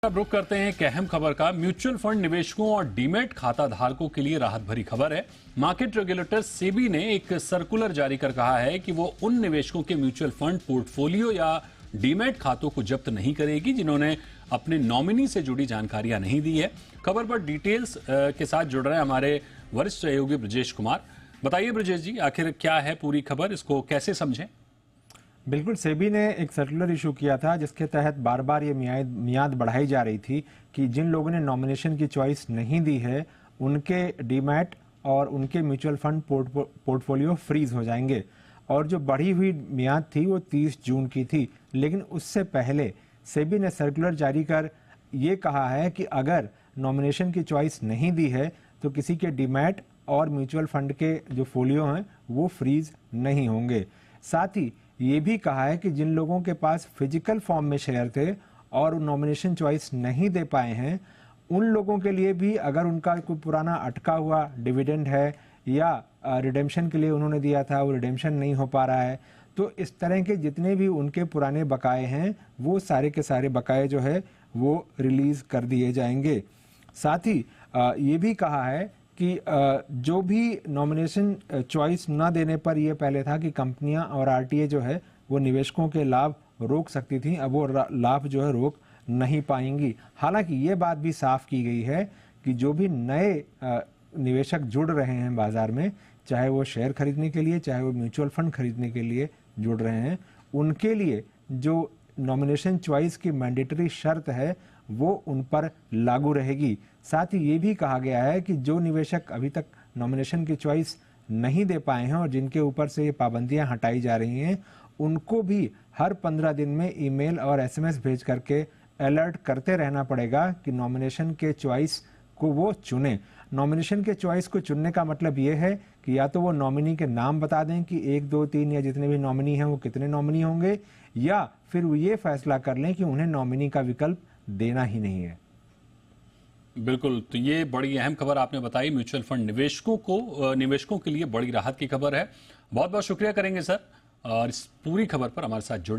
अब रुख करते हैं एक अहम खबर का। म्यूचुअल फंड निवेशकों और डीमैट खाता धारकों के लिए राहत भरी खबर है। मार्केट रेगुलेटर सेबी ने एक सर्कुलर जारी कर कहा है कि वो उन निवेशकों के म्यूचुअल फंड पोर्टफोलियो या डीमैट खातों को जब्त नहीं करेगी जिन्होंने अपने नॉमिनी से जुड़ी जानकारियां नहीं दी है। खबर पर डिटेल्स के साथ जुड़ रहे हैं हमारे वरिष्ठ सहयोगी ब्रजेश कुमार। बताइए ब्रजेश जी, आखिर क्या है पूरी खबर, इसको कैसे समझें? बिल्कुल, सेबी ने एक सर्कुलर इशू किया था जिसके तहत बार बार ये मियाद बढ़ाई जा रही थी कि जिन लोगों ने नॉमिनेशन की चॉइस नहीं दी है उनके डीमैट और उनके म्यूचुअल फंड पोर्टफोलियो फ्रीज हो जाएंगे। और जो बढ़ी हुई मियाद थी वो 30 जून की थी, लेकिन उससे पहले सेबी ने सर्कुलर जारी कर ये कहा है कि अगर नॉमिनेशन की चॉइस नहीं दी है तो किसी के डीमैट और म्यूचुअल फंड के जो फोलियो हैं वो फ्रीज नहीं होंगे। साथ ही ये भी कहा है कि जिन लोगों के पास फिजिकल फॉर्म में शेयर थे और नॉमिनेशन चॉइस नहीं दे पाए हैं उन लोगों के लिए भी अगर उनका कोई पुराना अटका हुआ डिविडेंड है या रिडेम्पशन के लिए उन्होंने दिया था वो रिडेम्पशन नहीं हो पा रहा है तो इस तरह के जितने भी उनके पुराने बकाए हैं वो सारे के सारे बकाए जो है वो रिलीज कर दिए जाएंगे। साथ ही ये भी कहा है कि जो भी नॉमिनेशन चॉइस न देने पर यह पहले था कि कंपनियां और आरटीए जो है वो निवेशकों के लाभ रोक सकती थी, अब वो लाभ जो है रोक नहीं पाएंगी। हालांकि ये बात भी साफ की गई है कि जो भी नए निवेशक जुड़ रहे हैं बाजार में, चाहे वो शेयर खरीदने के लिए चाहे वो म्यूचुअल फंड खरीदने के लिए जुड़ रहे हैं, उनके लिए जो नॉमिनेशन चॉइस की मैंडेटरी शर्त है वो उन पर लागू रहेगी। साथ ही ये भी कहा गया है कि जो निवेशक अभी तक नॉमिनेशन की चॉइस नहीं दे पाए हैं और जिनके ऊपर से ये पाबंदियां हटाई जा रही हैं उनको भी हर 15 दिन में ईमेल और एसएमएस भेज करके अलर्ट करते रहना पड़ेगा कि नॉमिनेशन के चॉइस को वो चुनें। नॉमिनेशन के चॉइस को चुनने का मतलब ये है कि या तो वो नॉमिनी के नाम बता दें कि 1, 2, 3 या जितने भी नॉमिनी हैं वो कितने नॉमिनी होंगे, या फिर वो ये फैसला कर लें कि उन्हें नॉमिनी का विकल्प देना ही नहीं है। बिल्कुल, तो ये बड़ी अहम खबर आपने बताई। म्यूचुअल फंड निवेशकों के लिए बड़ी राहत की खबर है। बहुत बहुत शुक्रिया करेंगे सर और इस पूरी खबर पर हमारे साथ जुड़ने